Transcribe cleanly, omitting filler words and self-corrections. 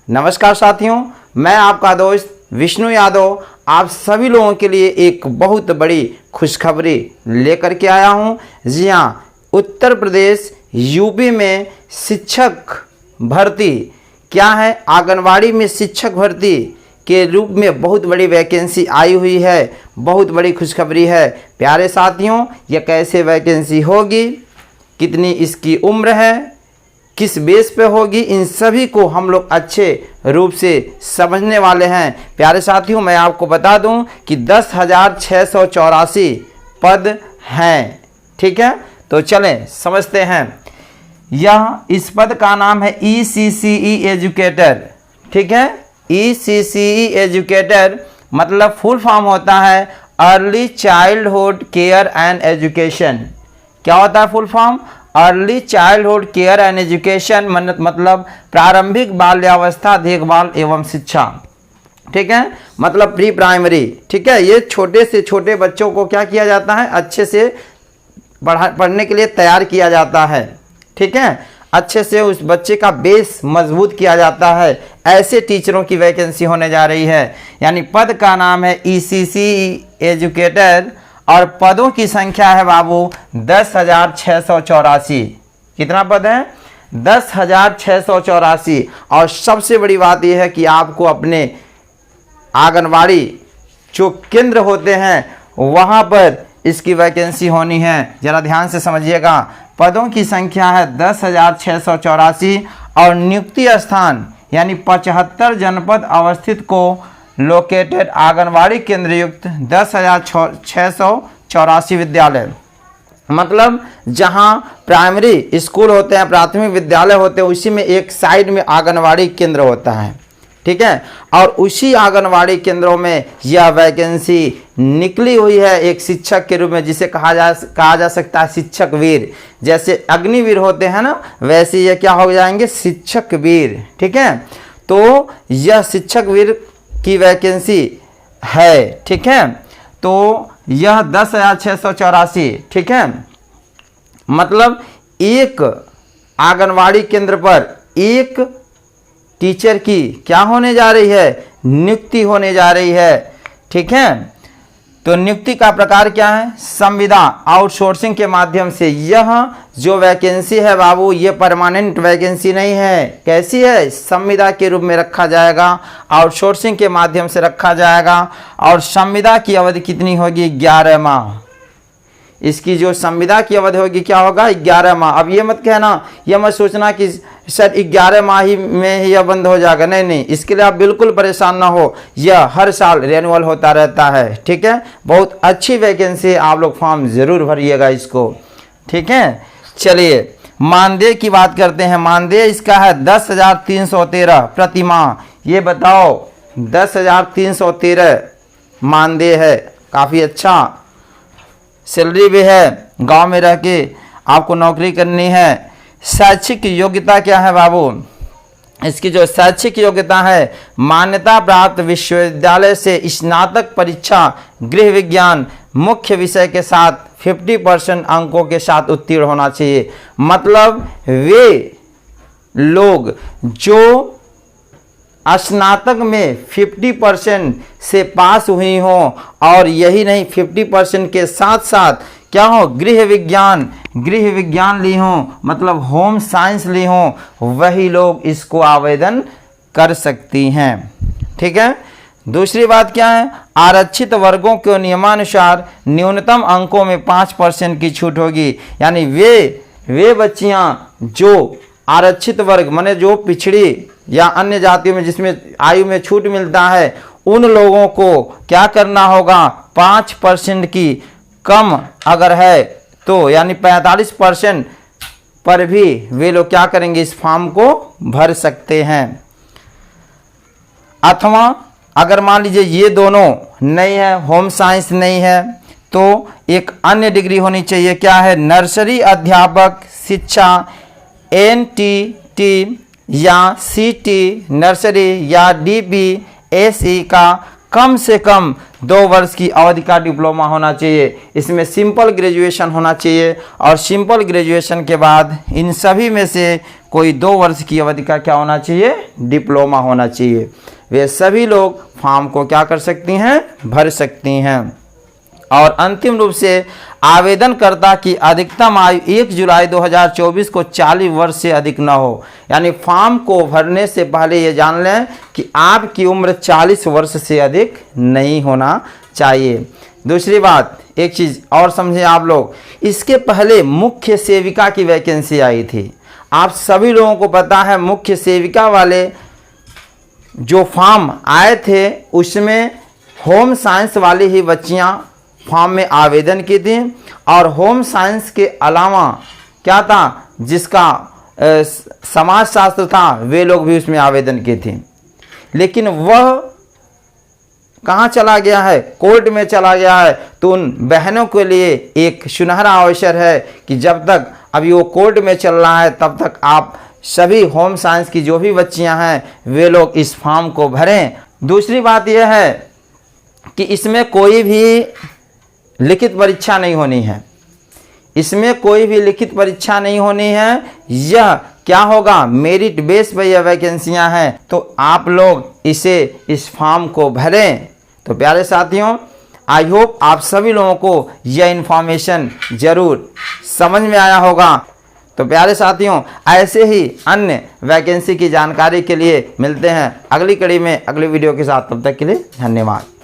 नमस्कार साथियों, मैं आपका दोस्त विष्णु यादव आप सभी लोगों के लिए एक बहुत बड़ी खुशखबरी लेकर के आया हूं। जी हाँ, उत्तर प्रदेश यूपी में शिक्षक भर्ती क्या है, आंगनवाड़ी में शिक्षक भर्ती के रूप में बहुत बड़ी वैकेंसी आई हुई है। बहुत बड़ी खुशखबरी है प्यारे साथियों। यह कैसे वैकेंसी होगी, कितनी इसकी उम्र है, किस बेस पे होगी, इन सभी को हम लोग अच्छे रूप से समझने वाले हैं। प्यारे साथियों, मैं आपको बता दूं कि 10,684 पद हैं। ठीक है, तो चलें समझते हैं। इस पद का नाम है ECCE एजुकेटर। ठीक है, ECCE एजुकेटर मतलब फुल फॉर्म होता है early childhood care and education. क्या होता है full form? Early childhood care and education मतलब प्रारंभिक बाल्यावस्था देखभाल एवं शिक्षा। ठीक है, मतलब प्री प्राइमरी। ठीक है, ये छोटे से छोटे बच्चों को क्या किया जाता है, अच्छे से पढ़ने के लिए तैयार किया जाता है। ठीक है, अच्छे से उस बच्चे का बेस मजबूत किया जाता है। ऐसे टीचरों की वैकेंसी होने जा रही है। यानी पद का नाम है ECCE एजुकेटर और पदों की संख्या है बाबू 10,684। कितना पद है? 10,684। और सबसे बड़ी बात यह है कि आपको अपने आंगनवाड़ी जो केंद्र होते हैं वहां पर इसकी वैकेंसी होनी है। जरा ध्यान से समझिएगा। पदों की संख्या है 10,684 और नियुक्ति स्थान यानी 75 जनपद अवस्थित को लोकेटेड आंगनवाड़ी केंद्र युक्त 10,684 विद्यालय। मतलब जहां प्राइमरी स्कूल होते हैं, प्राथमिक विद्यालय होते हैं, उसी में एक साइड में आंगनवाड़ी केंद्र होता है। ठीक है, और उसी आंगनवाड़ी केंद्रों में यह वैकेंसी निकली हुई है एक शिक्षक के रूप में, जिसे कहा जा सकता है शिक्षक वीर। जैसे अग्निवीर होते हैं ना, वैसे ये क्या हो जाएंगे, शिक्षक वीर। ठीक है, तो यह शिक्षक वीर की वैकेंसी है। ठीक है, तो यह 10,684। ठीक है, मतलब एक आंगनवाड़ी केंद्र पर एक टीचर की क्या होने जा रही है, नियुक्ति होने जा रही है। ठीक है, तो नियुक्ति का प्रकार क्या है, संविदा आउटसोर्सिंग के माध्यम से। यह जो वैकेंसी है बाबू, ये परमानेंट वैकेंसी नहीं है। कैसी है? संविदा के रूप में रखा जाएगा, आउटसोर्सिंग के माध्यम से रखा जाएगा। और संविदा की अवधि कितनी होगी? 11 माह। इसकी जो संविदा की अवधि होगी क्या होगा? 11 माह। अब ये मत कहना, यह मत सोचना कि सर 11 माह ही में ही यह बंद हो जाएगा। नहीं नहीं, इसके लिए आप बिल्कुल परेशान ना हो, यह हर साल रिन्यूअल होता रहता है। ठीक है, बहुत अच्छी वैकेंसी, आप लोग फॉर्म जरूर भरिएगा इसको। ठीक है, चलिए मानदेय की बात करते हैं। मानदेय इसका है 10,313 प्रति माह। ये बताओ 10,313 मानदेय है, काफ़ी अच्छा। सैलरी भी है, गांव में रह के आपको नौकरी करनी है। शैक्षिक योग्यता क्या है बाबू? इसकी जो शैक्षिक योग्यता है, मान्यता प्राप्त विश्वविद्यालय से स्नातक परीक्षा गृह विज्ञान मुख्य विषय के साथ 50% अंकों के साथ उत्तीर्ण होना चाहिए। मतलब वे लोग जो स्नातक में 50% से पास हुई हों, और यही नहीं 50% के साथ साथ क्या हो, गृह विज्ञान ली हों, मतलब होम साइंस ली हों, वही लोग इसको आवेदन कर सकती हैं। ठीक है, दूसरी बात क्या है, आरक्षित वर्गों को नियमानुसार न्यूनतम अंकों में 5% की छूट होगी। यानी वे बच्चियां जो आरक्षित वर्ग माने जो पिछड़ी या अन्य जातियों में जिसमें आयु में छूट मिलता है, उन लोगों को क्या करना होगा, 5% की कम अगर है तो यानी 45% पर भी वे लोग क्या करेंगे, इस फॉर्म को भर सकते हैं। अथवा अगर मान लीजिए ये दोनों नहीं है, होम साइंस नहीं है, तो एक अन्य डिग्री होनी चाहिए। क्या है? नर्सरी अध्यापक शिक्षा NTT या CT नर्सरी या DBSE का कम से कम 2 वर्ष की अवधि का डिप्लोमा होना चाहिए। इसमें सिंपल ग्रेजुएशन होना चाहिए, और सिंपल ग्रेजुएशन के बाद इन सभी में से कोई 2 वर्ष की अवधि का क्या होना चाहिए, डिप्लोमा होना चाहिए। वे सभी लोग फॉर्म को क्या कर सकती हैं, भर सकती हैं। और अंतिम रूप से आवेदनकर्ता की अधिकतम आयु 1 जुलाई 2024 को 40 वर्ष से अधिक न हो। यानी फॉर्म को भरने से पहले ये जान लें कि आपकी उम्र 40 वर्ष से अधिक नहीं होना चाहिए। दूसरी बात, एक चीज़ और समझें आप लोग, इसके पहले मुख्य सेविका की वैकेंसी आई थी। आप सभी लोगों को पता है मुख्य सेविका वाले जो फॉर्म आए थे उसमें होम साइंस वाली ही बच्चियां फॉर्म में आवेदन की थी। और होम साइंस के अलावा क्या था, जिसका समाज शास्त्र था, वे लोग भी उसमें आवेदन किए थे। लेकिन वह कहाँ चला गया है, कोर्ट में चला गया है। तो उन बहनों के लिए एक सुनहरा अवसर है कि जब तक अभी वो कोर्ट में चल रहा है तब तक आप सभी होम साइंस की जो भी बच्चियां हैं वे लोग इस फॉर्म को भरें। दूसरी बात यह है कि इसमें कोई भी लिखित परीक्षा नहीं होनी है। इसमें कोई भी लिखित परीक्षा नहीं होनी है। यह क्या होगा, मेरिट बेस पर यह वैकेंसियां हैं। तो आप लोग इस फॉर्म को भरें। तो प्यारे साथियों, आई होप आप सभी लोगों को यह इन्फॉर्मेशन ज़रूर समझ में आया होगा। तो प्यारे साथियों, ऐसे ही अन्य वैकेंसी की जानकारी के लिए मिलते हैं अगली कड़ी में अगली वीडियो के साथ। तब तक के लिए धन्यवाद।